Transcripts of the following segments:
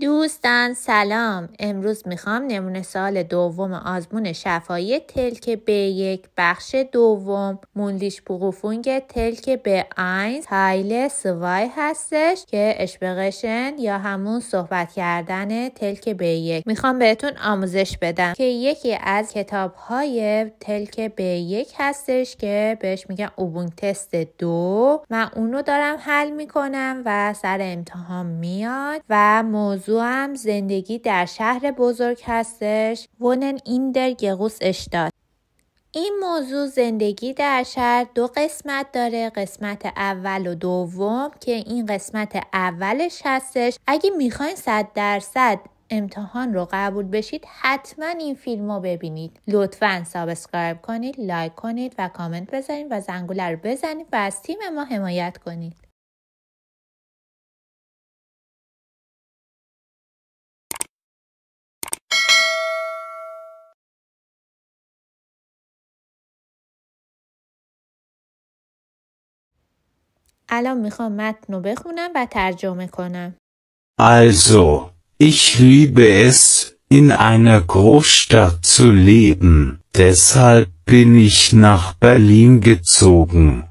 دوستان سلام. امروز میخوام نمونه سوال دوم آزمون شفایی تلک B1 بخش دوم موندلیش بوقوفونگ تلک B1 تایل 2 هستش که اشبقشن یا همون صحبت کردن تلک B1 میخوام بهتون آموزش بدم که یکی از کتاب‌های تلک B1 هستش که بهش میگن اوبونگ تست 2. من اونو دارم حل میکنم و سر امتحان میاد و موضوعم زندگی در شهر بزرگ هستش. Wohnen in der Großstadt. این موضوع زندگی در شهر 2 قسمت داره، قسمت اول و دوم که این قسمت اولش هستش. اگه میخواین 100% امتحان رو قبول بشید حتما این فیلم رو ببینید. لطفاً سابسکرایب کنید، لایک کنید و کامنت بذارید و زنگوله رو بزنید و از تیم ما حمایت کنید. الان میخوام متن رو بخونم و ترجمه کنم. Also, ich liebe es, in einer Großstadt zu leben, deshalb bin ich nach Berlin gezogen.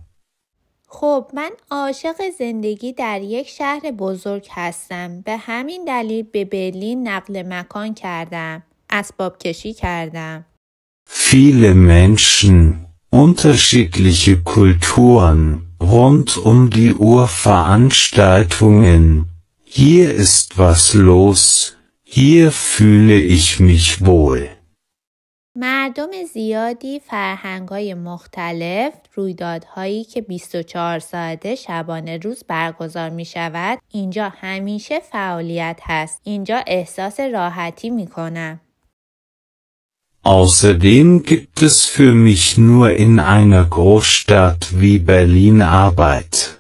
خب من عاشق زندگی در یک شهر بزرگ هستم. به همین دلیل به برلین نقل مکان کردم. اسباب کشی کردم. Viele Menschen, unterschiedliche Kulturen, rund die Uhr Veranstaltungen. Hier ist was los, hier fühle ich mich wohl. مردم زیادی، فرهنگ‌های مختلف، رویدادهایی که 24 ساعته شبانه روز برگزار می شود. اینجا همیشه فعالیت هست. اینجا احساس راحتی می کنم. Außerdem gibt es für mich nur in einer Großstadt wie Berlin Arbeit.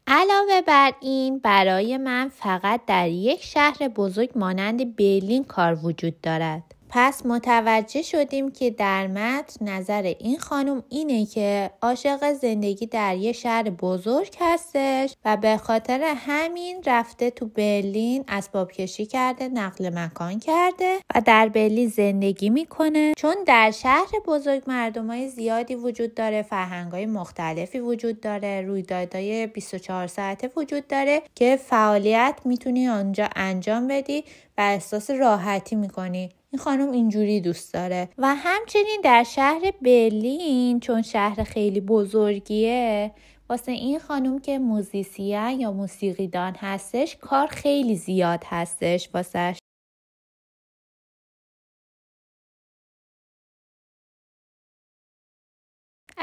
علاوه بر این برای من فقط در یک شهر بزرگ مانند برلین کار وجود دارد. پس متوجه شدیم که در متن نظر این خانم اینه که عاشق زندگی در یک شهر بزرگ هستش و به خاطر همین رفته تو برلین اسباب کشی کرده، نقل مکان کرده و در برلین زندگی میکنه. چون در شهر بزرگ مردمای زیادی وجود داره، فرهنگای مختلفی وجود داره، رویدادهای 24 ساعته وجود داره که فعالیت میتونی آنجا انجام بدی و احساس راحتی میکنی. این خانم اینجوری دوست داره. و همچنین در شهر برلین چون شهر خیلی بزرگیه، واسه این خانم که موزیسین یا موسیقیدان هستش کار خیلی زیاد هستش واسش.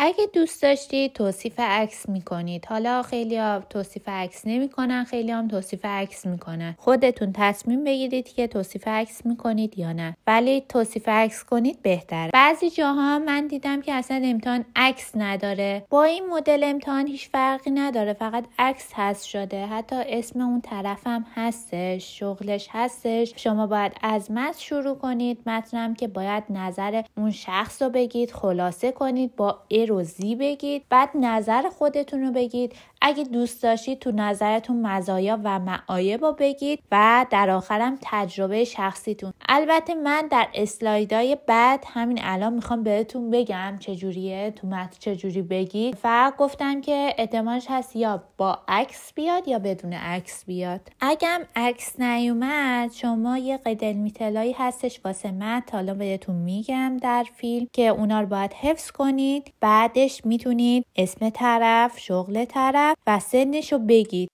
اگه دوست داشتید توصیف عکس میکنید. حالا خیلی ها توصیف عکس نمیکنن، خیلی هم توصیف عکس میکنن. خودتون تصمیم بگیرید که توصیف عکس میکنید یا نه. ولی توصیف عکس کنید بهتره. بعضی جاها من دیدم که اصلا امتحان عکس نداره. با این مدل امتحان هیچ فرقی نداره، فقط عکس حذف شده. حتی اسم اون طرفم هستش، شغلش هستش. شما باید از متن شروع کنید. متنم که باید نظر اون شخص رو بگید، خلاصه کنید، با روزی بگید، بعد نظر خودتون رو بگید. اگه دوست داشتید تو نظرتون مزایا و معایب رو بگید و در آخرم تجربه شخصیتون. البته من در اسلایدهای بعد همین الان میخوام بهتون بگم چجوریه تو متن چجوری بگید. فقط گفتم که احتمالش هست یا با عکس بیاد یا بدون عکس بیاد. اگم عکس نیومد شما یه قدلمیتلایی هستش واسه متن، حالا بهتون میگم در فیلم که اونا رو باید حفظ کنید. بعدش میتونید اسم طرف، شغل طرف و سنشو بگید.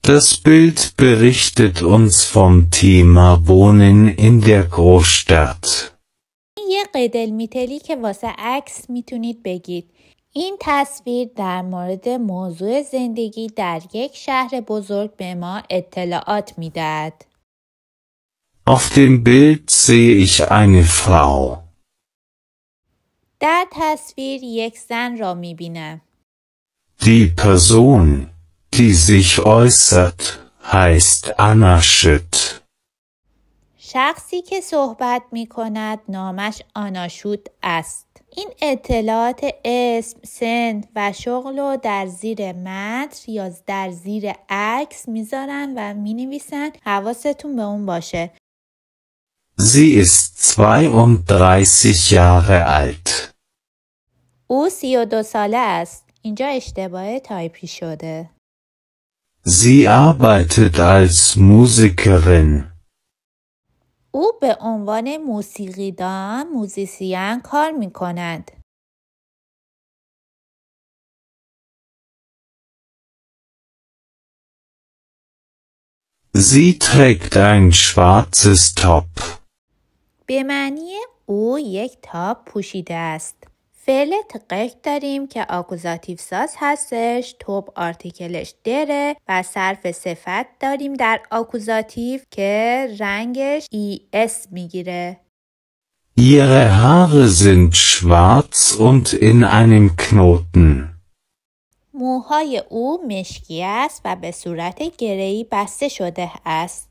Das Bild berichtet uns vom Thema Wohnen in der Großstadt. یه قدلمیتلی که واسه عکس میتونید بگید. این تصویر در مورد موضوع زندگی در یک شهر بزرگ به ما اطلاعات میدهد. Auf dem Bild sehe ich eine Frau. در تصویر یک زن را میبینم. Die Person, die sich äußert, heißt Anna Schütt. شخصی که صحبت میکند نامش آنا شوت است. این اطلاعات اسم، سن و شغل رو در زیر متن یا در زیر عکس میذارن و مینویسن. حواستون به اون باشه. Sie ist 32 Jahre alt. او 32 ساله است. اینجا اشتباه تایپی شده. Sie arbeitet als Musikerin. او به عنوان موزیسین کار می کند. Sie trägt ein schwarzes Top. به معنی او یک تاپ پوشیده است. فعل تقیق داریم که آکوزاتیو ساز هستش، توب آرتیکلش دره و صرف صفت داریم در آکوزاتیو که رنگش ES میگیره. Ihre Haare sind schwarz und in einem Knoten. موهای او مشکی است و به صورت گره‌ای بسته شده است.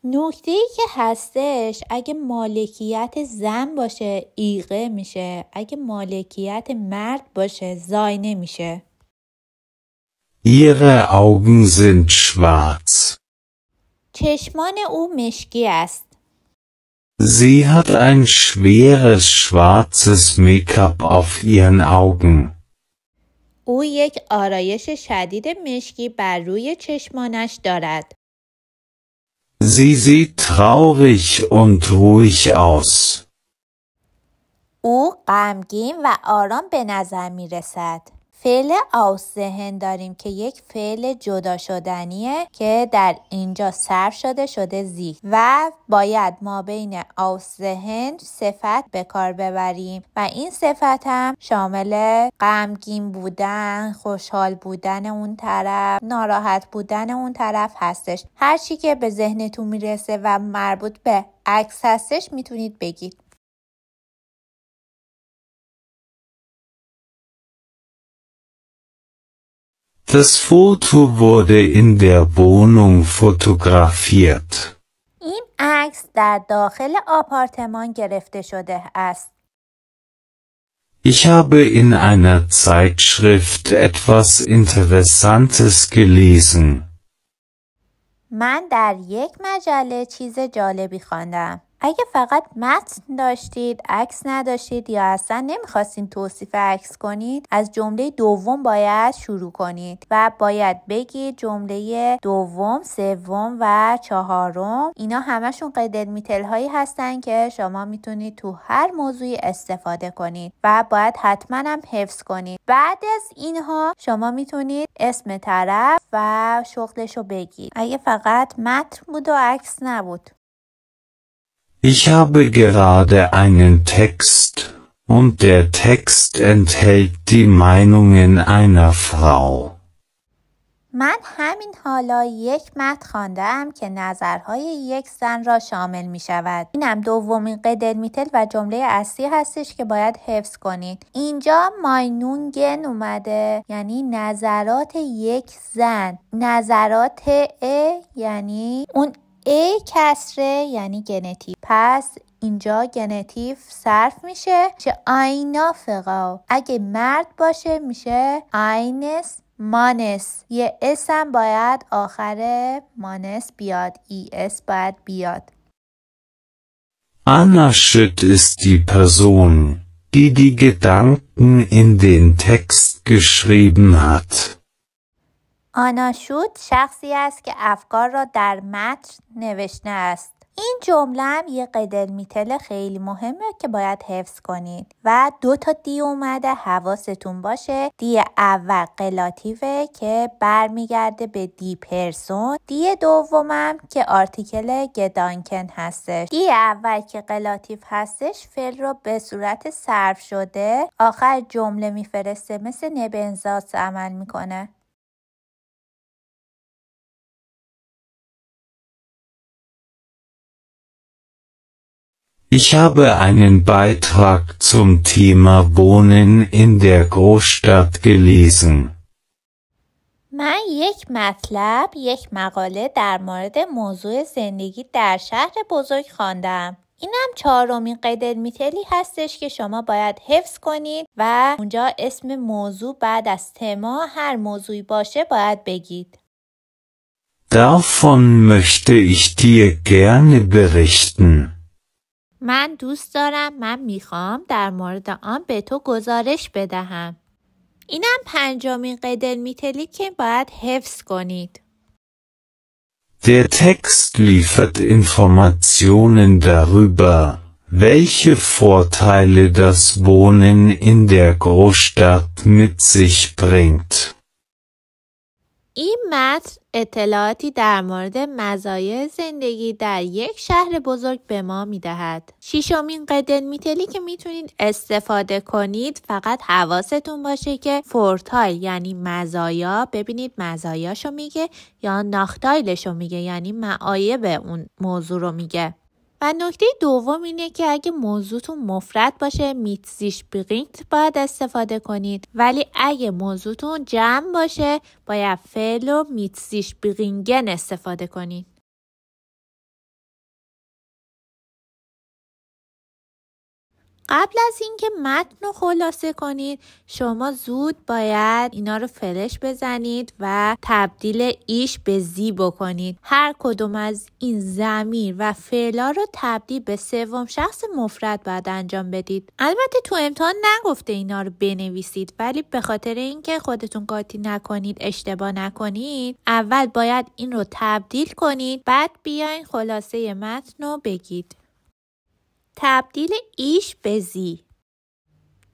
نکته‌ای که هستش اگه مالکیت زن باشه ایقه میشه، اگه مالکیت مرد باشه زاینه میشه. Ihre Augen sind schwarz. چشمان او مشکی است. Sie hat ein schweres schwarzes Make-up auf ihren Augen. او یک آرایش شدید مشکی بر روی چشمانش دارد. Sie sieht traurig und ruhig aus. او غمگین و آرام به نظر می رسد. فعل aussehen داریم که یک فعل جدا شدنیه که در اینجا صرف شده زی و باید ما بین aussehen صفت به کار ببریم و این صفت هم شامل غمگین بودن، خوشحال بودن اون طرف، ناراحت بودن اون طرف هستش. هر چی که به ذهنتون میرسه و مربوط به عکس هستش میتونید بگید. Das Foto wurde in der Wohnung fotografiert. این عکس در داخل آپارتمان گرفته شده است. Ich habe in einer Zeitschrift etwas Interessantes gelesen. من در یک مجله چیز جالبی خواندم. اگه فقط متن داشتید، عکس نداشتید یا اصلا نمیخواستین توصیف عکس کنید، از جمله دوم باید شروع کنید و باید بگید جمله دوم، سوم و چهارم. اینا همشون قیدالمیتل هایی هستن که شما میتونید تو هر موضوعی استفاده کنید و باید حتما هم حفظ کنید. بعد از اینها شما میتونید اسم طرف و شغلشو بگید. اگه فقط متن بود و عکس نبود. Ich habe gerade einen Text, und der Text enthält die Meinungen einer Frau. من همین حالا یک متن خواندم که نظرهای یک زن را شامل می شود. اینم دومین قیدالمیتل و جمله اصلی هستش که باید حفظ کنید. اینجا ماینونگن اومده یعنی نظرات یک زن. نظرات یعنی اون کسره یعنی گنتیو. پس اینجا گنتیو صرف میشه آینا فقا. اگه مرد باشه میشه آینس مانس. یه اسم باید آخر مانس بیاد. اس باید بیاد. Anna Schütt ist die Person, die die Gedanken in den Text geschrieben hat. آنا شوت شخصی است که افکار را در متن نوشته است. این جمله هم یه قیدالمیتل خیلی مهمه که باید حفظ کنید و 2 تا دی اومده، حواستون باشه. دی اول قلاتیوه که برمیگرده به دی پرسون. دی دومم که آرتیکل گدانکن هستش. دی اول که قلاتیو هستش فعل رو به صورت صرف شده آخر جمله میفرسته، مثل نبنزاس عمل میکنه. Ich habe einen Beitrag zum Thema Wohnen in der Großstadt gelesen. من یک مقاله در مورد موضوع زندگی در شهر بزرگ خواندم. اینم 4مین قیدالمیتلی هستش که شما باید حفظ کنید و اونجا اسم موضوع بعد از تما هر موضوعی باشه باید بگید. Davon möchte ich dir gerne berichten. من دوست دارم، من میخوام در مورد آن به تو گزارش بدهم. اینم 5مین قیدالمیتلی که باید حفظ کنید. Der Text liefert Informationen darüber, welche Vorteile das Wohnen in der Großstadt mit sich bringt. این متن اطلاعاتی در مورد مزایای زندگی در یک شهر بزرگ به ما میدهد. 6مین قیدالمیتلی که میتونید استفاده کنید، فقط حواستون باشه که فورتایل یعنی مزایا، ببینید مزایاشو میگه یا ناختایلشو میگه، یعنی معایب اون موضوع رو میگه. و نکته دوم اینه که اگه موضوعتون مفرد باشه mit sich bringt باید استفاده کنید، ولی اگه موضوعتون جمع باشه باید فعل و mit sich bringen استفاده کنید. قبل از اینکه متن رو خلاصه کنید، شما زود باید اینا رو فلش بزنید و تبدیل ایش به زی بکنید. هر کدوم از این ضمیر و فعلا رو تبدیل به سوم شخص مفرد باید انجام بدید. البته تو امتحان نگفته اینا رو بنویسید، ولی به خاطر اینکه خودتون قاطی نکنید، اشتباه نکنید، اول باید این رو تبدیل کنید، بعد بیاین خلاصه متن رو بگید. تبدیل ایش به زی.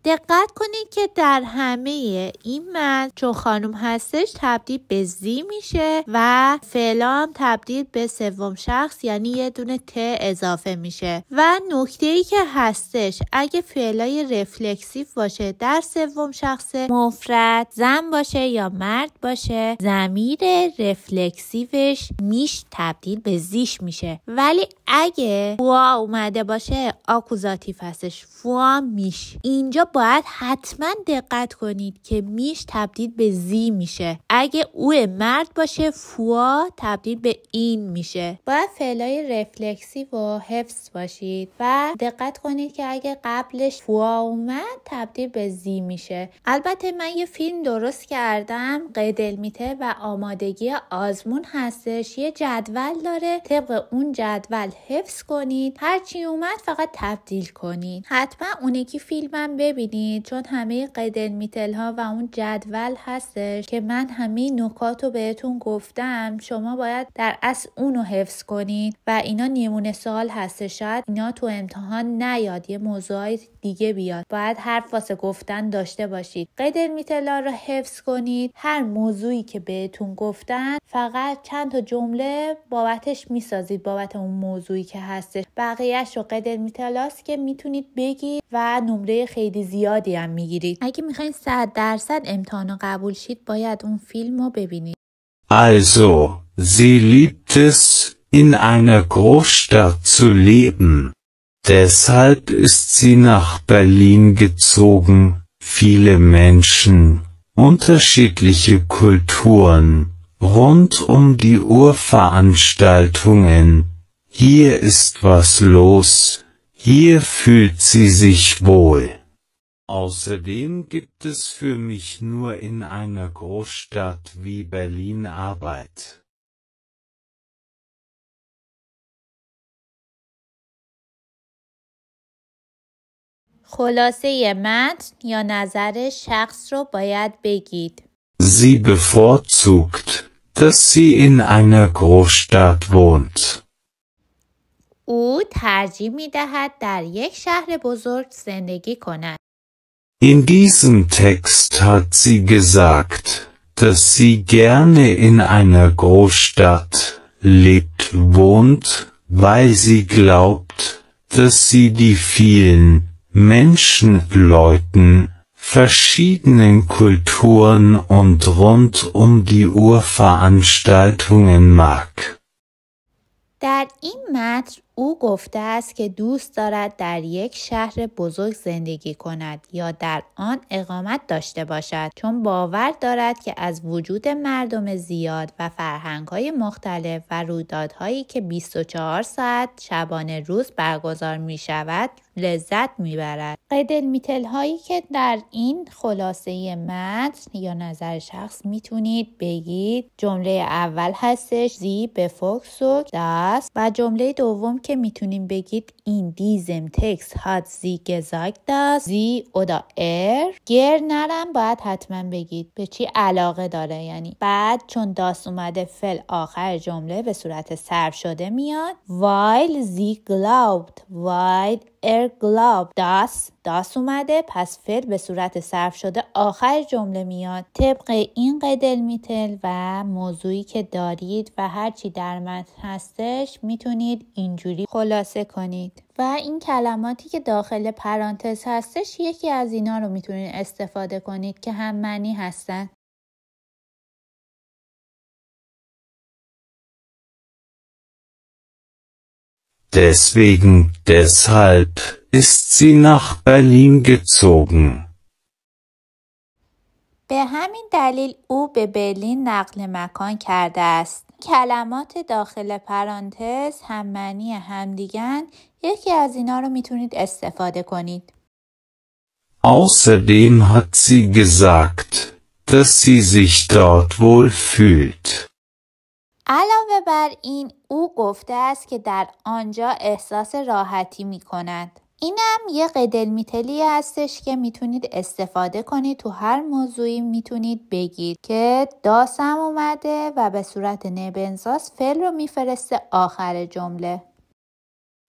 دقت کنید که در همه این متن چون خانم هستش تبدیل به زی میشه و فعلا هم تبدیل به سوم شخص یعنی یه دونه ت اضافه میشه. و نکته‌ای که هستش اگه فعلای رفلکسیو باشه در سوم شخص مفرد، زن باشه یا مرد باشه، ضمیر رفلکسیوش میش تبدیل به زیش میشه. ولی اگه فوا اومده باشه آکوزاتیو هستش، فوا میش. اینجا باید حتما دقت کنید که میش تبدیل به زی میشه. اگه او مرد باشه فوا تبدیل به این میشه. باید فعلای رفلکسیو و حفظ باشید و دقت کنید که اگه قبلش فوا اومد تبدیل به زی میشه. البته من یه فیلم درست کردم، قیدالمیتل و آمادگی آزمون هستش، یه جدول داره، طبق اون جدول حفظ کنید، هرچی اومد فقط تبدیل کنید. حتما اون یکی فیلمم ببینید چون همه قیدالمیتل ها و اون جدول هستش که من همه نکات رو بهتون گفتم. شما باید در اصل اونو حفظ کنید و اینا نمونه سوال هستش، شاید اینا تو امتحان نیاد، یه موضوعای دیگه بیاد، باید حرف واسه گفتن داشته باشید. قیدالمیتل ها رو حفظ کنید، هر موضوعی که بهتون گفتن فقط چند تا جمله بابتش میسازید، بابت اون موضوعی که هستش. بقیه‌اش رو قیدالمیتل هاست که میتونید بگید و نمره خیلی زیادی هم میگیرید. اگه میخواین 100% امتحان قبول شید باید اون فیلم رو ببینید. Also, sie liebt es, in einer Großstadt zu leben. Deshalb ist sie nach Berlin gezogen. Viele Menschen, unterschiedliche Kulturen, rund die Urveranstaltungen. Hier ist was los. Hier fühlt sie sich wohl. Außerdem gibt es für mich nur in einer Großstadt wie Berlin Arbeit. خلاصه متن یا نظر شخص رو باید بگید. Sie bevorzugt, dass sie in einer Großstadt wohnt. او ترجیح می‌دهد در یک شهر بزرگ زندگی کند. In diesem Text hat sie gesagt, dass sie gerne in einer Großstadt lebt, wohnt, weil sie glaubt, dass sie die vielen Menschen, Leuten, verschiedenen Kulturen und rund die Urveranstaltungen mag. در این متن او گفته است که دوست دارد در یک شهر بزرگ زندگی کند یا در آن اقامت داشته باشد، چون باور دارد که از وجود مردم زیاد و فرهنگ‌های مختلف و رویدادهایی که 24 ساعت شبانه روز برگزار می‌شود لذت می‌برد. قیدالمیتل هایی که در این خلاصه متن یا نظر شخص میتونید بگید جمله اول هستش Sie bevorzugt das و جمله دوم که میتونید بگید in diesem Text hat sie gesagt dass sie oder گر نرم باید حتما بگید به چی علاقه داره. یعنی بعد چون داس اومده فعل آخر جمله به صورت صرف شده میاد weil sie glaubt weil glaubt das اومده پس فعل به صورت صرف شده آخر جمله میاد. طبق این قیدالمیتل و موضوعی که دارید و هرچی در متن هستش میتونید اینجوری خلاصه کنید و این کلماتی که داخل پرانتز هستش یکی از اینا رو میتونید استفاده کنید که هم معنی هستن. Deshalb ist sie nach Berlin gezogen. به همین دلیل او به برلین نقل مکان کرده است. کلمات داخل پرانتز هم معنی همدیگن، یکی از اینا رو میتونید استفاده کنید. Außerdem hat sie gesagt, dass sie sich dort wohl fühlt. علاوه بر این او گفته است که در آنجا احساس راحتی می کند. اینم یه قیدالمیتلی هستش که میتونید استفاده کنید تو هر موضوعی میتونید بگید که داسم اومده و به صورت نبنزاس فعل رو میفرسته آخر جمله.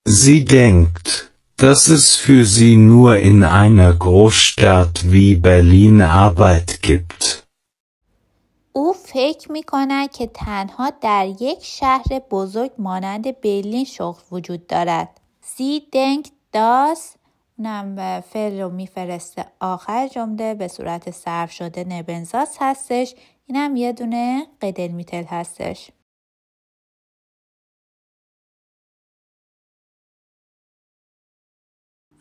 Sie denkt, dass es für sie nur in einer Großstadt wie Berlin Arbeit gibt. او فکر می‌کند که تنها در یک شهر بزرگ مانند برلین شغل وجود دارد. Sie denkt dass اونم فعل رو میفرسته آخر جمله به صورت صرف شده نبنزاس هستش. اینم یه دونه قیدالمیتل هستش.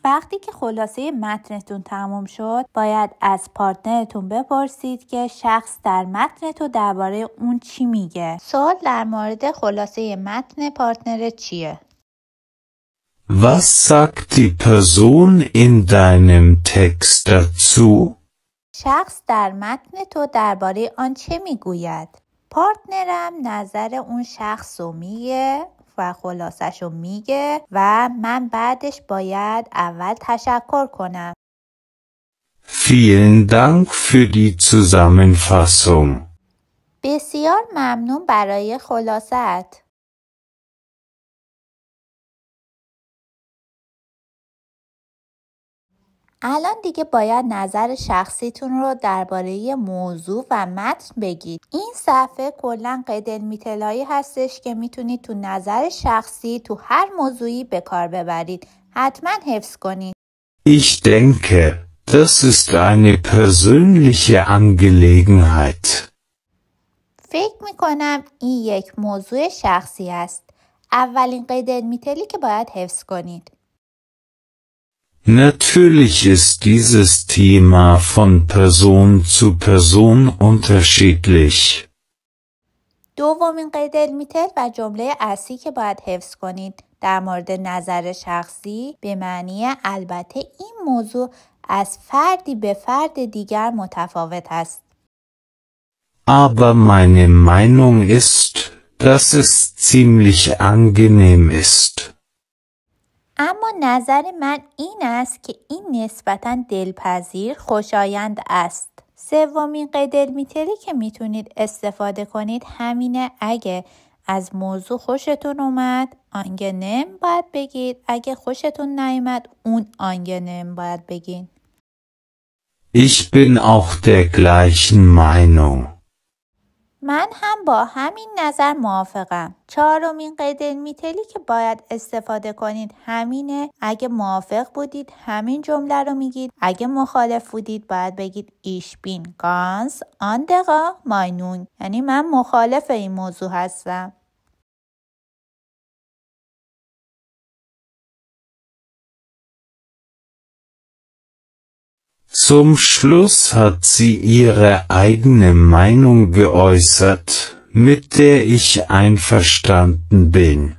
وقتی که خلاصه متنتون تموم شد باید از پارتنرتون بپرسید که شخص در متن تو درباره اون چی میگه. سوال در مورد خلاصه متن پارتنر چیه؟ Was sagt die Person in deinem Text dazu? شخص در متن تو درباره آن چه میگوید؟ پارتنرم نظر اون شخص رو میگه و خلاصش رو میگه و من بعدش باید اول تشکر کنم. Vielen Dank für die Zusammenfassung. بسیار ممنون برای خلاصت. الان دیگه باید نظر شخصیتون رو درباره موضوع و متن بگید. این صفحه کلاً قیدالمیتل‌هایی هستش که میتونید تو نظر شخصی تو هر موضوعی به کار ببرید. حتما حفظ کنید. Ich denke, das ist eine persönliche Angelegenheit. فکر میکنم این یک موضوع شخصی است. اولین قیدالمیتلی که باید حفظ کنید. Natürlich ist dieses Thema von Person zu Person unterschiedlich. دومین قیدالمیتل و جمله اصلی که باید حفظ کنید در مورد نظر شخصی به معنی البته این موضوع از فردی به فرد دیگر متفاوت است. Aber meine Meinung ist, dass es ziemlich angenehm ist. اما نظر من این است که این نسبتاً دلپذیر خوشایند است. سومین قیدالمیتلی که میتونید استفاده کنید همینه. اگه از موضوع خوشتون اومد angenehm باید بگید. اگه خوشتون نیومد اون angenehm باید بگید. Ich bin auch der gleichen Meinung. من هم با همین نظر موافقم. چهارمین قیدالمیتلی که باید استفاده کنید همینه. اگه موافق بودید همین جمله رو میگید. اگه مخالف بودید باید بگید Ich bin ganz anderer Meinung. یعنی من مخالف این موضوع هستم. Zum Schluss hat sie ihre eigene Meinung geäußert, mit der ich einverstanden bin.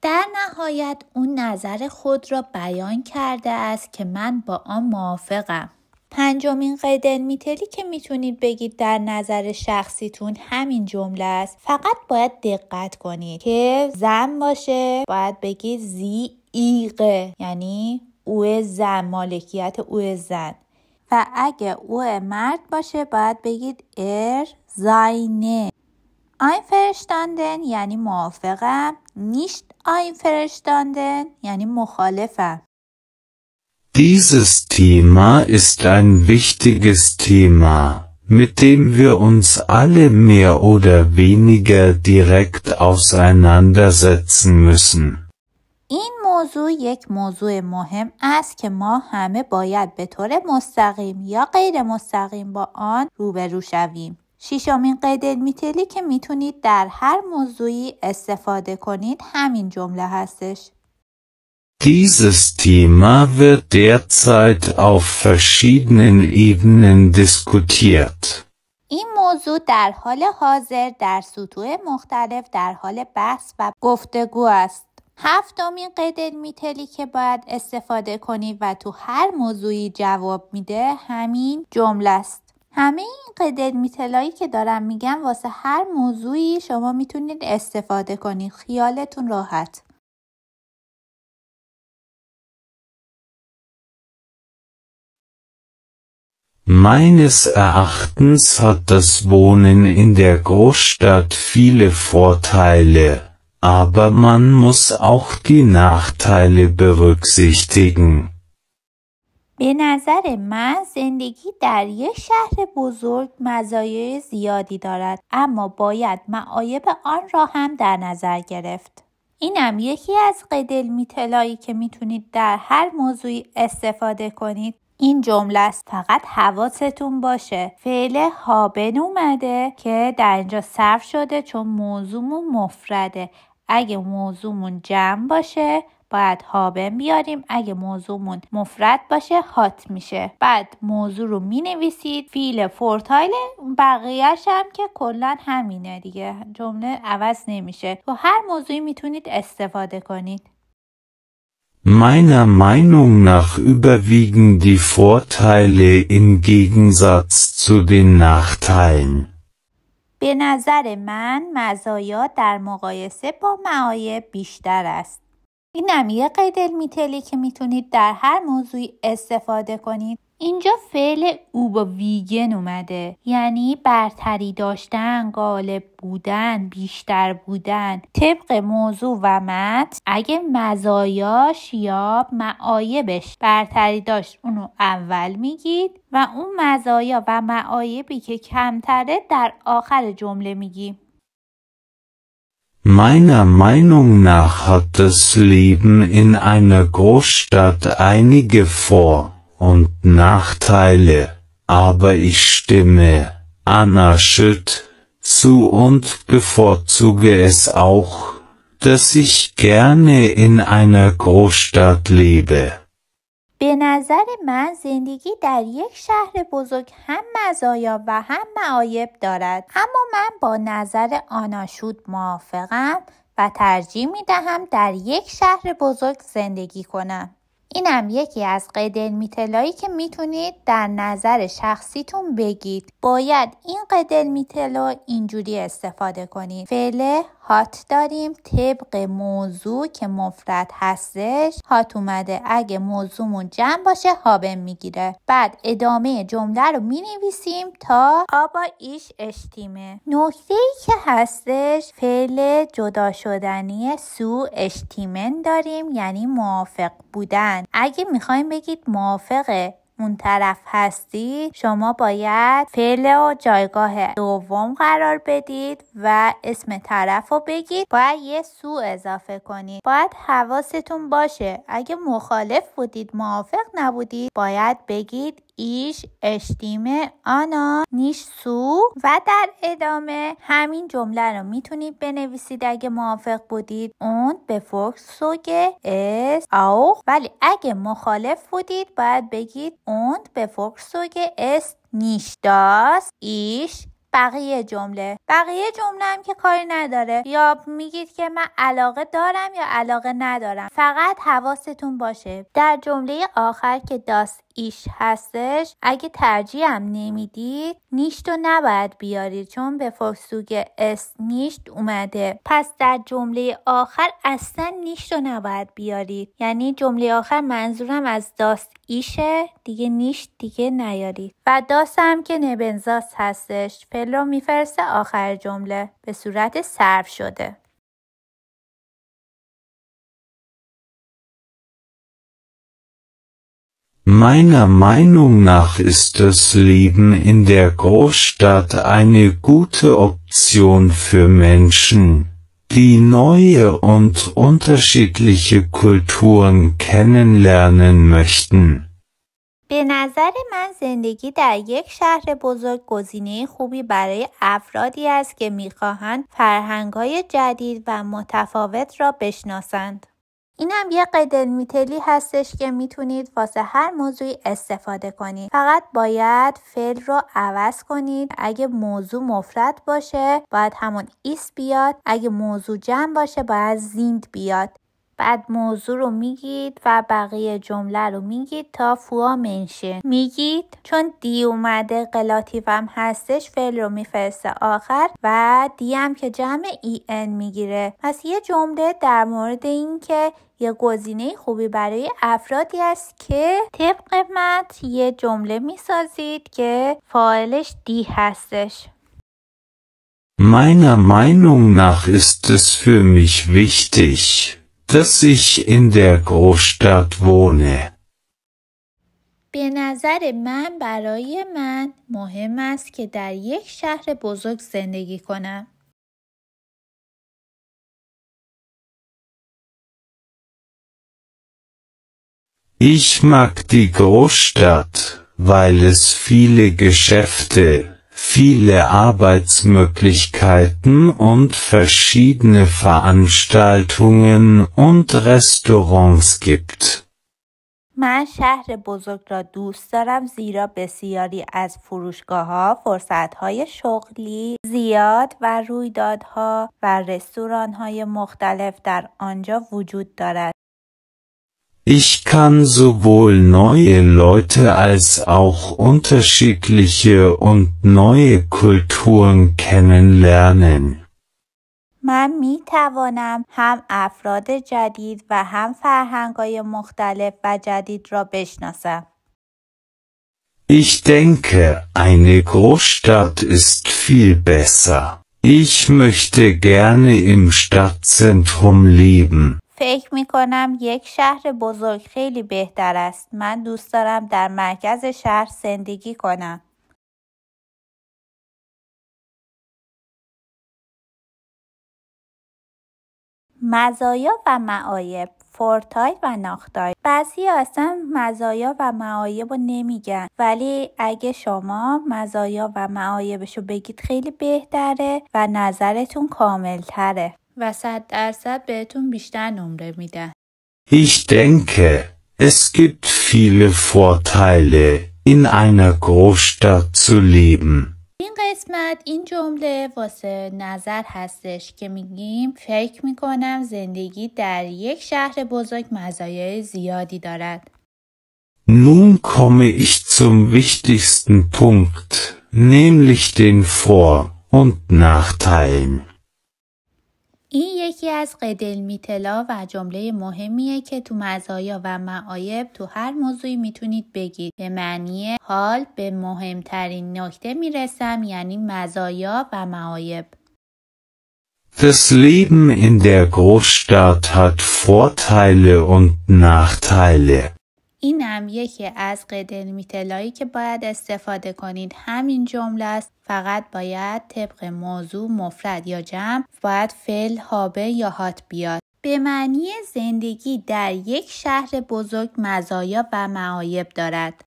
در نهایت اون نظر خود را بیان کرده است که من با آن موافقم. پنجمین قید علمی‌تلی که میتونید بگید در نظر شخصیتون همین جمله است. فقط باید دقت کنید که زن باشه باید بگید زی ایغه، یعنی او زن، مالکیت او زن. و اگه او مرد باشه باید بگید زاینه. einverstanden یعنی موافقم، nicht einverstanden یعنی مخالفم. Dieses Thema ist ein wichtiges Thema, mit dem wir uns alle mehr oder weniger direkt auseinandersetzen müssen. این موضوع یک موضوع مهم است که ما همه باید به طور مستقیم یا غیر مستقیم با آن روبرو شویم. ششمین قید علمی‌تلی که میتونید در هر موضوعی استفاده کنید همین جمله هستش. Dieses Thema wird derzeit auf verschiedenen Ebenen diskutiert. این موضوع در حال حاضر در سطوح مختلف در حال بحث و گفتگو است. هفتمین قید علمی‌تلی که باید استفاده کنید و تو هر موضوعی جواب میده همین جمله است. همه این قید علمی‌تلایی که دارم میگم واسه هر موضوعی شما میتونید استفاده کنید، خیالتون راحت. Meines Erachtens hat das Wohnen in der Großstadt viele Vorteile, aber man muss auch die Nachteile berücksichtigen. به نظر من زندگی در یک شهر بزرگ مزایای زیادی دارد، اما باید معایب آن را هم در نظر گرفت. اینم یکی از قید علمی‌تلایی که میتونید در هر موضوعی استفاده کنید. این جمله است. فقط حواستون باشه فعل هابن اومده که در اینجا صرف شده چون موضوعمون مفرده. اگه موضوعمون جمع باشه باید هابن بیاریم، اگه موضوعمون مفرد باشه هات میشه. بعد موضوع رو مینویسید، فعل فورتایل، بقیه‌اش هم که کلا همینه دیگه، جمله عوض نمیشه. تو هر موضوعی میتونید استفاده کنید. Meiner Meinung nach überwiegen die Vorteile im Gegensatz zu den Nachteilen. به نظر من مزایا در مقایسه با معایب بیشتر است. اینم یه قید علمی‌تلی که میتونید در هر موضوعی استفاده کنید. اینجا فعل او با ویگن اومده، یعنی برتری داشتن، غالب بودن، بیشتر بودن. طبق موضوع و متن اگه مزایاش یا معایبش برتری داشت اونو اول میگید و اون مزایا و معایبی که کمتره در آخر جمله میگی. Meiner Meinung nach hat das Leben in einer Großstadt einige Vor- und Nachteile, aber ich stimme Anna Schütt zu und bevorzuge es auch, dass ich gerne in einer Großstadt lebe. به نظر من زندگی در یک شهر بزرگ هم مزایا و هم معایب دارد، اما من با نظر آنا شوت موافقم و ترجیح می دهم در یک شهر بزرگ زندگی کنم. اینم یکی از قید علمی‌تلایی که میتونید در نظر شخصیتون بگید. باید این قید علمی‌تلا اینجوری استفاده کنید. فعل هات داریم، طبق موضوع که مفرد هستش هات اومده. اگه موضوعمون جمع باشه هابن میگیره. بعد ادامه جمله رو مینویسیم تا آبا ایش اشتیمه. نکته‌ای که هستش فعل جدا شدنی سو اشتیمن داریم، یعنی موافق بودن. اگه میخوایم بگید موافق اون طرف هستی، شما باید فعل و جایگاه دوم قرار بدید و اسم طرف رو بگید. باید یه سو اضافه کنید. باید حواستون باشه اگه مخالف بودید، موافق نبودید، باید بگید ich stimme Anna nicht zu و در ادامه همین جمله رو میتونید بنویسید اگه موافق بودید und bevorzuge es auch، ولی اگه مخالف بودید باید بگید und bevorzuge es nicht dass ich بقیه جمله هم که کاری نداره، یا میگید که من علاقه دارم یا علاقه ندارم. فقط حواستون باشه در جمله آخر که داست ایش هستش اگه ترجیح هم نمیدید نیشت رو نباید بیارید چون به فرسوگ اس نیشت اومده. پس در جمله آخر اصلا نیشت رو نباید بیارید، یعنی جمله آخر منظورم از داست ایشه دیگه، نیشت دیگه نیارید. و داست هم که نبنزاست هستش، فعل رو میفرسته آخر جمله به صورت صرف شده. Meiner Meinung nach ist das Leben in der Großstadt eine gute Option für Menschen, die neue und unterschiedliche Kulturen kennenlernen möchten. به نظر من زندگی در یک شهر بزرگ گزینه خوبی برای افرادی است که می‌خواهند فرهنگ‌های جدید و متفاوت را بشناسند. اینم یه قیدالمیتلی هستش که میتونید واسه هر موضوعی استفاده کنید. فقط باید فعل رو عوض کنید. اگه موضوع مفرد باشه باید همون ایست بیاد، اگه موضوع جمع باشه باید زیند بیاد. بعد موضوع رو میگید و بقیه جمله رو میگید تا فوا منشه. میگید چون دی اومده قلاتیو هم هستش فعل رو میفرسته آخر و دی هم که جمع ای ان میگیره. پس یه جمله در مورد این که یه گزینه خوبی برای افرادی است که طبق متن یه جمله میسازید که فاعلش دی هستش. Meiner Meinung nach ist es für mich wichtig, dass ich in der Großstadt wohne. به نظر من برای من مهم است که در یک شهر بزرگ زندگی کنم. Ich mag die Großstadt, weil es viele Geschäfte, viele Arbeitsmöglichkeiten und verschiedene Veranstaltungen und Restaurants gibt. من شهر بزرگ را دوست دارم زیرا بسیاری از فروشگاه‌ها، فرصت‌های شغلی زیاد و رویدادها و رستوران‌های مختلف در آنجا وجود دارد. Ich kann sowohl neue Leute als auch unterschiedliche und neue Kulturen kennenlernen. من می توانم هم افراد جدید و هم فرهنگ‌های مختلف و جدید را بشناسم. Ich denke, eine Großstadt ist viel besser. Ich möchte gerne im Stadtzentrum leben. فکر می کنم یک شهر بزرگ خیلی بهتر است. من دوست دارم در مرکز شهر زندگی کنم. مزایا و معایب، فورتای و ناختای. بعضی اصلا مزایا و معایب رو نمیگن، ولی اگه شما مزایا و معایبشو بگید خیلی بهتره و نظرتون کامل تره و 100% بهتون بیشتر نمره میدن. Ich denke, es gibt viele Vorteile, in einer Großstadt zu leben. این قسمت این jumle واسه نظر هستش که میگیم فکر میکنم زندگی در یک شهر بزرگ مزایای زیادی دارد. Nun komme ich zum wichtigsten Punkt, nämlich den Vor- und Nachteilen. این یکی از قیدالمیتلا و جمله مهمیه که تو مزایا و معایب تو هر موضوعی میتونید بگید. به معنی حال به مهمترین نکته میرسم، یعنی مزایا و معایب. Das Leben in der Großstadt hat Vorteile und Nachteile. این هم یکی از قیدالمیتلایی که باید استفاده کنید. همین جمله است، فقط باید طبق موضوع مفرد یا جمع باید فعل هابه یا هات بیاد. به معنی زندگی در یک شهر بزرگ مزایا و معایب دارد.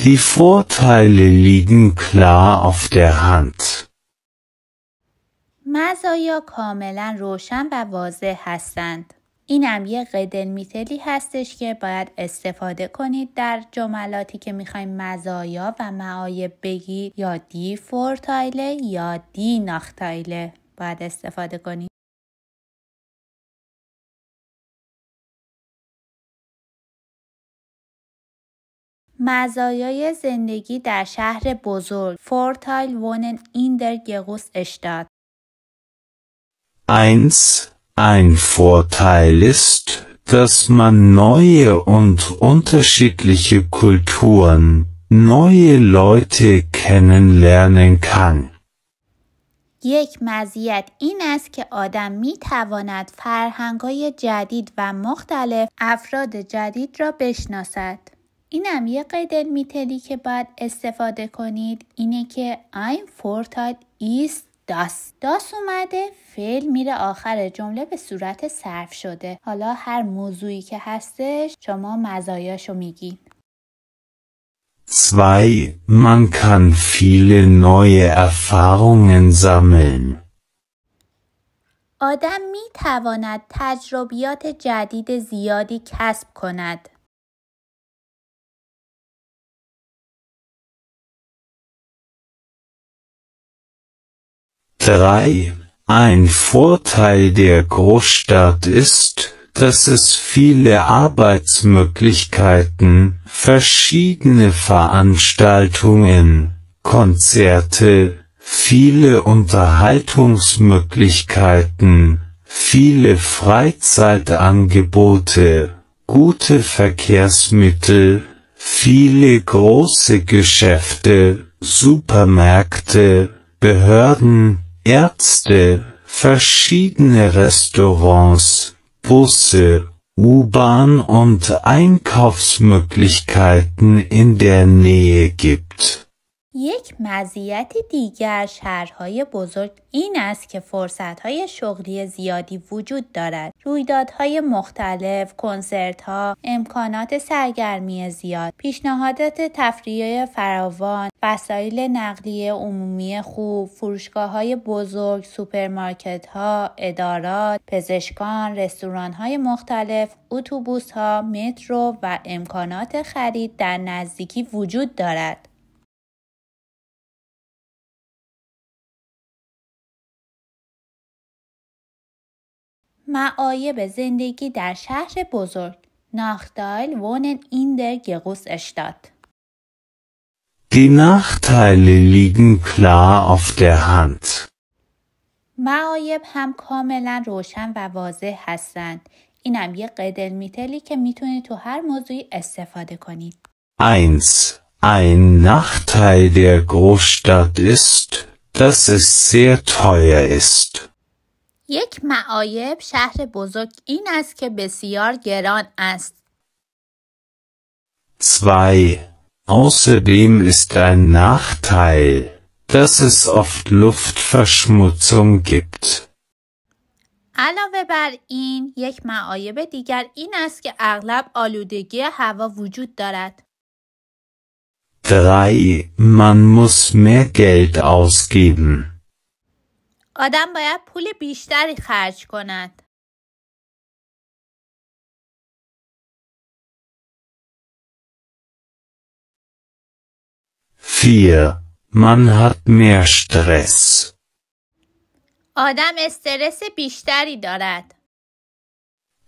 Die Vorteile liegen klar auf der Hand. مزایا کاملا روشن و واضح هستند. اینم یه قدرمیتلی هستش که باید استفاده کنید در جملاتی که میخوایم مزایا و معایب بگید، یا دی فورتایله یا دی ناختایله باید استفاده کنید. مزایای زندگی در شهر بزرگ. Vorteil wohnen in der Großstadt. 1. Ein Vorteil ist, dass man neue und unterschiedliche Kulturen, neue Leute kennenlernen kann. یک مزیت این است که آدم می تواند فرهنگ‌های جدید و مختلف افراد جدید را بشناسد. اینم یه قید میتلی که باید استفاده کنید اینه که ein Vorteil ist das اومده، فعل میره آخر جمله به صورت صرف شده. حالا هر موضوعی که هستش شما مزایاشو میگین. 2. Man kann viele neue Erfahrungen sammeln. آدم میتواند تجربیات جدید زیادی کسب کند. 3. Ein Vorteil der Großstadt ist, dass es viele Arbeitsmöglichkeiten, verschiedene Veranstaltungen, Konzerte, viele Unterhaltungsmöglichkeiten, viele Freizeitangebote, gute Verkehrsmittel, viele große Geschäfte, Supermärkte, Behörden, Ärzte, verschiedene Restaurants, Busse, U-Bahn und Einkaufsmöglichkeiten in der Nähe gibt. یک مزیت دیگر شهرهای بزرگ این است که فرصتهای شغلی زیادی وجود دارد. رویدادهای مختلف، کنسرت‌ها، امکانات سرگرمی زیاد، پیشنهادات تفریحی فراوان، وسایل نقلیه عمومی خوب، فروشگاه‌های بزرگ، سوپرمارکت‌ها، ادارات، پزشکان، رستوران‌های مختلف، اتوبوس‌ها، مترو و امکانات خرید در نزدیکی وجود دارد. معایب زندگی در شهر بزرگ. Nachteil wohnen in der Großstadt. Die Nachteile liegen klar auf der Hand. معایب هم کاملا روشن و واضح هستند. اینم یه قدرمیتلی که میتونید تو هر موضوعی استفاده کنید. 1. Ein Nachteil der Großstadt ist, dass es sehr teuer ist. یک معایب شهر بزرگ این است که بسیار گران است. 2. Außerdem ist ein Nachteil, dass es oft Luftverschmutzung gibt. علاوه بر این، یک معایب دیگر این است که اغلب آلودگی هوا وجود دارد. 3. Man muss mehr Geld ausgeben. آدم باید پول بیشتری خرج کند. 4. Man hat mehr Stress. آدم استرس بیشتری دارد.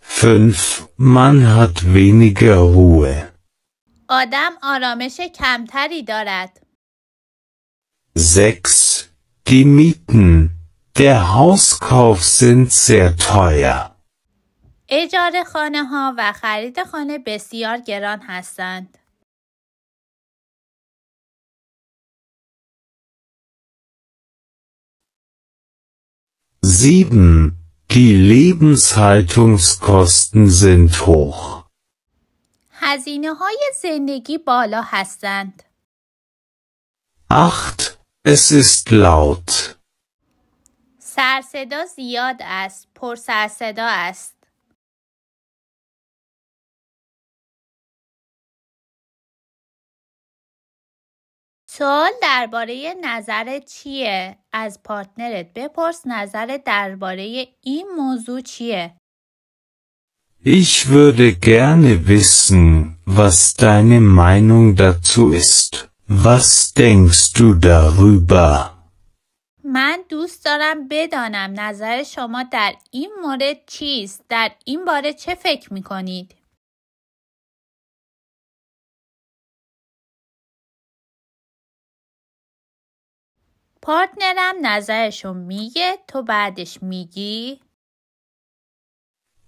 5. Man hat weniger Ruhe. آدم آرامش کمتری دارد. 6. Die Mieten, der Hauskauf sind sehr teuer. اجاره خانه ها و خرید خانه بسیار گران هستند. 7. Die Lebenshaltungskosten sind hoch. هزینه های زندگی بالا هستند. 8. Es ist laut. سرصدا زیاد است. پر سرصدا است. سوال درباره نظرت چیه؟ از پارتنرت بپرس نظرت درباره این موضوع چیه؟ Ich würde gerne wissen, was deine Meinung dazu ist. Was denkst du darüber? من دوست دارم بدانم نظر شما در این مورد چیست؟ در این باره چه فکر می‌کنید؟ پارتنرم نظرشو میگه، تو بعدش میگی؟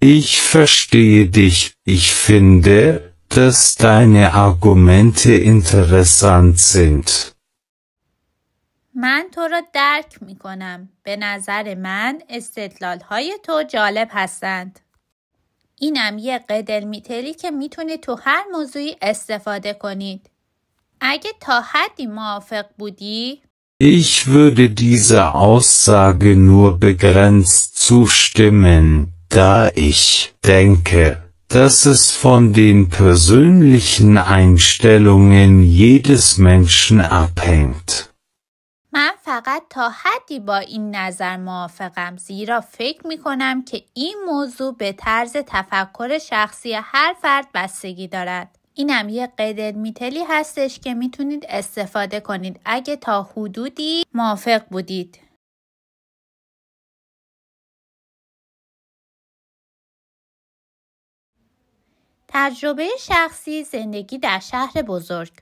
Ich verstehe dich. Ich finde, dass deine Argumente interessant sind. من تو رو درک میکنم. به نظر من استدلال‌های تو جالب هستند. اینم یه قدرمیتلی که میتونید تو هر موضوعی استفاده کنید. اگه تا حدی موافق بودی، Ich würde dieser Aussage nur begrenzt zustimmen, da ich denke, dass es von den persönlichen Einstellungen jedes Menschen abhängt. من فقط تا حدی با این نظر موافقم، زیرا فکر میکنم که این موضوع به طرز تفکر شخصی هر فرد بستگی دارد. اینم یه قدرمیتلی هستش که میتونید استفاده کنید اگه تا حدودی موافق بودید. تجربه شخصی زندگی در شهر بزرگ.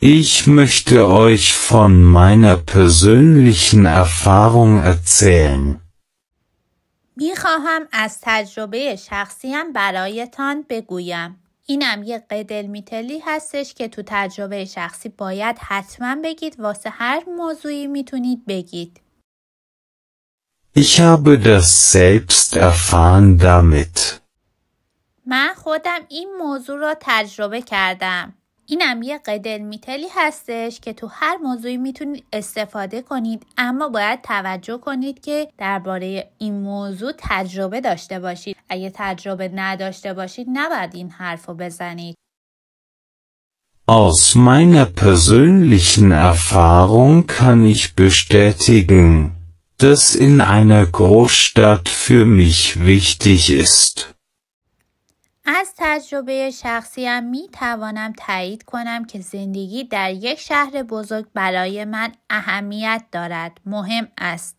Ich möchte euch von meiner persönlichen Erfahrung erzählen. میخواهم از تجربه شخصیم برایتان بگویم. اینم یه قدرمیتلی هستش که تو تجربه شخصی باید حتما بگید، واسه هر موضوعی میتونید بگید. Ich habe das selbst erfahren damit. من خودم این موضوع را تجربه کردم. اینم یه قدرمیتلی هستش که تو هر موضوعی میتونید استفاده کنید، اما باید توجه کنید که درباره این موضوع تجربه داشته باشید. اگه تجربه نداشته باشید نباید این حرفو بزنید. Aus meiner persönlichen Erfahrung kann ich bestätigen, dass in einer Großstadt für mich wichtig ist. از تجربه شخصیم می توانم تایید کنم که زندگی در یک شهر بزرگ برای من اهمیت دارد، مهم است.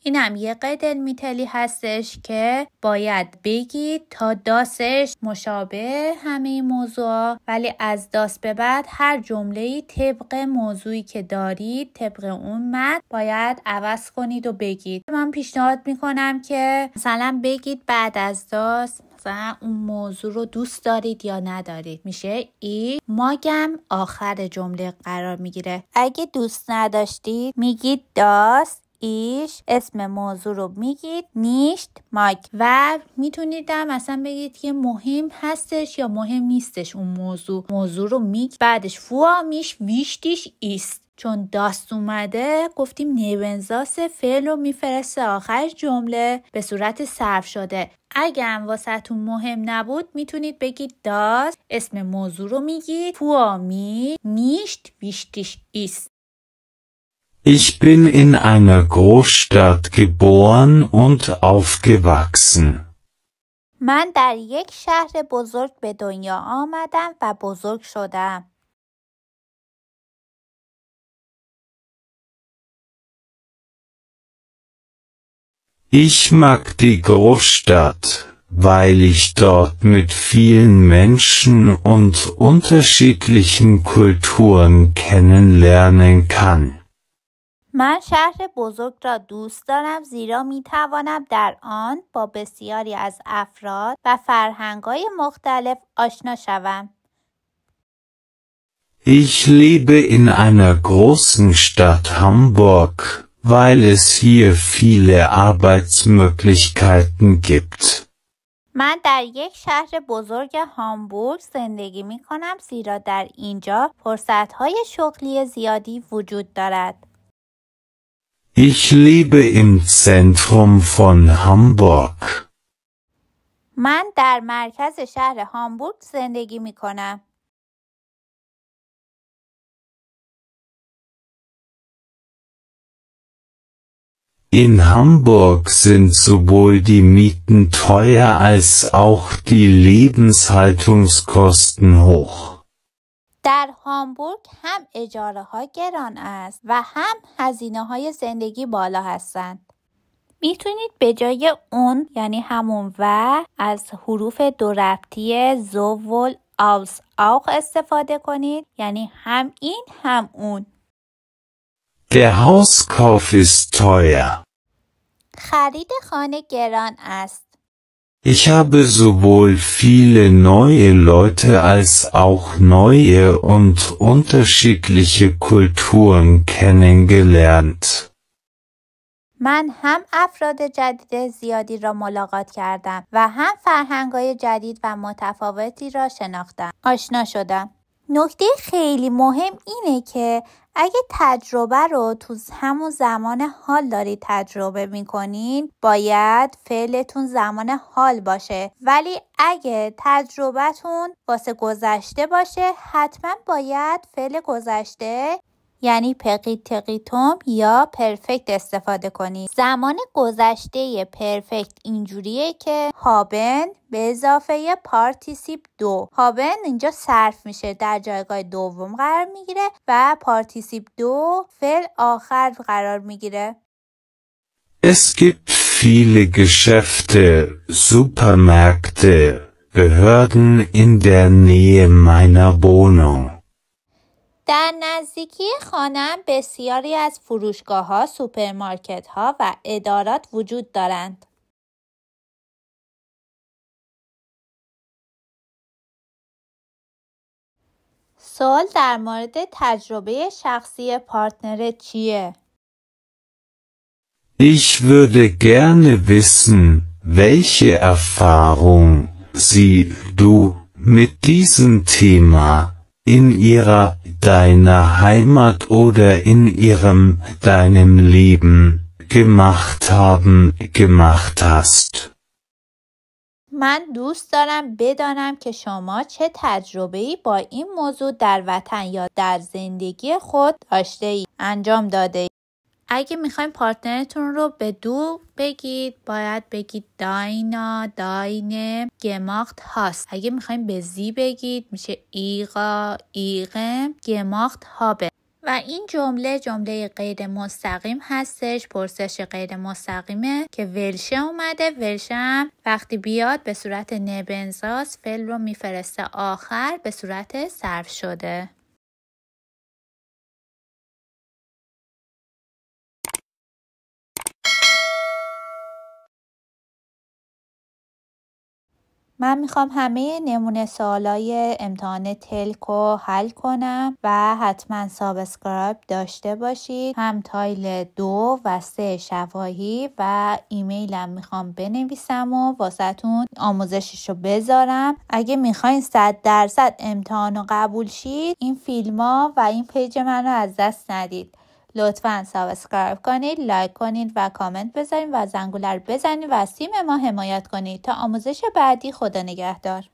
اینم یه قدرمیتلی هستش که باید بگید تا داستش مشابه همه موضوعا، ولی از داست به بعد هر جمله‌ای طبق موضوعی که دارید، طبق اون متن باید عوض کنید و بگید. من پیشنهاد میکنم که مثلا بگید بعد از داست مثلا اون موضوع رو دوست دارید یا ندارید. میشه ای ماگم آخر جمله قرار میگیره. اگه دوست نداشتید میگید داست ایش اسم موضوع رو میگید نیشت ماگ، و میتونید مثلا بگید که مهم هستش یا مهم نیستش اون موضوع رو میگید. بعدش فوا میش ویشتیش ایست، چون داست اومده گفتیم نیونزاس فعل رو میفرسته آخر جمله به صورت صرف شده. اگه هم واسهتون مهم نبود میتونید بگید داست اسم موضوع رو میگید فوا می نیشت ویشتیش ایست. Ich bin in einer Großstadt geboren und aufgewachsen. من در یک شهر بزرگ به دنیا آمدم و بزرگ شدم. Ich mag die Großstadt, weil ich dort mit vielen Menschen und unterschiedlichen Kulturen kennenlernen kann. من شهر بزرگ را دوست دارم زیرا می توانم در آن با بسیاری از افراد و فرهنگ‌های مختلف آشنا شوم. Ich lebe in einer großen Stadt Hamburg, weil es hier viele Arbeitsmöglichkeiten gibt. من در یک شهر بزرگ هامبورگ زندگی می کنم زیرا در اینجا فرصت‌های شغلی زیادی وجود دارد. Ich lebe im Zentrum von Hamburg. من در مرکز شهر هامبورگ زندگی می کنم. In Hamburg sind sowohl die Mieten teuer als auch die Lebenshaltungskosten hoch. در هامبورگ هم اجاره ها گران است و هم هزینه های زندگی بالا هستند. میتونید به جای اون یعنی همون و از حروف دو ربطی زوول آوس auch استفاده کنید، یعنی هم این هم اون. Der Hauskauf ist teuer. خرید خانه گران است. Ich habe sowohl viele neue Leute als auch neue und unterschiedliche Kulturen kennengelernt. من هم افراد جدید زیادی را ملاقات کردم و هم فرهنگ‌های جدید و متفاوتی را شناختم. آشنا شدم. نکته خیلی مهم اینه که اگه تجربه رو تو همون زمان حال دارید تجربه میکنین باید فعلتون زمان حال باشه، ولی اگه تجربتون واسه گذشته باشه حتما باید فعل گذشته یعنی پقیتقیتم یا پرفکت استفاده کنید. زمان گذشته پرفکت اینجوریه که هابن به اضافه پارتیسیپ دو. هابن اینجا صرف میشه، در جایگاه دوم قرار میگیره و پارتیسیپ دو فعل آخر قرار میگیره. Es gibt viele Geschäfte, Supermärkte, Behörden in der Nähe meiner Wohnung. در نزدیکی خانه‌ام بسیاری از فروشگاه‌ها، سوپرمارکت‌ها و ادارات وجود دارند. سوال در مورد تجربه شخصی پارتنرت چیه؟ Ich würde gerne wissen, welche Erfahrung du mit diesem Thema in deiner Heimat oder in deinem Leben gemacht hast. من دوست دارم بدانم که شما چه تجربه‌ای با این موضوع در وطن یا در زندگی خود داشته‌اید، انجام داده‌اید. اگه میخوایم پارتنرتون رو به دو بگید باید بگید داینا، داینه، گماخت هاست. اگه میخوایم به زی بگید میشه ایغا، ایغم، گماخت هابه. و این جمله غیر مستقیم هستش، پرسش غیر مستقیمه که ولشه اومده. ولشه هم وقتی بیاد به صورت نبنزاس فعل رو میفرسته آخر به صورت صرف شده. من میخوام همه نمونه سوالای امتحان تلکو حل کنم و حتما سابسکرایب داشته باشید. هم تایل 2 و 3 شفاهی و ایمیلم میخوام بنویسم و واسهتون آموزششو بذارم. اگه میخواین 100% امتحانو قبول شید این فیلم‌ها و این پیج منو از دست ندید. لطفاً سابسکرایب کنید، لایک کنید و کامنت بذارید و زنگوله رو بزنید و از تیم ما حمایت کنید تا آموزش بعدی. خدا نگهدار.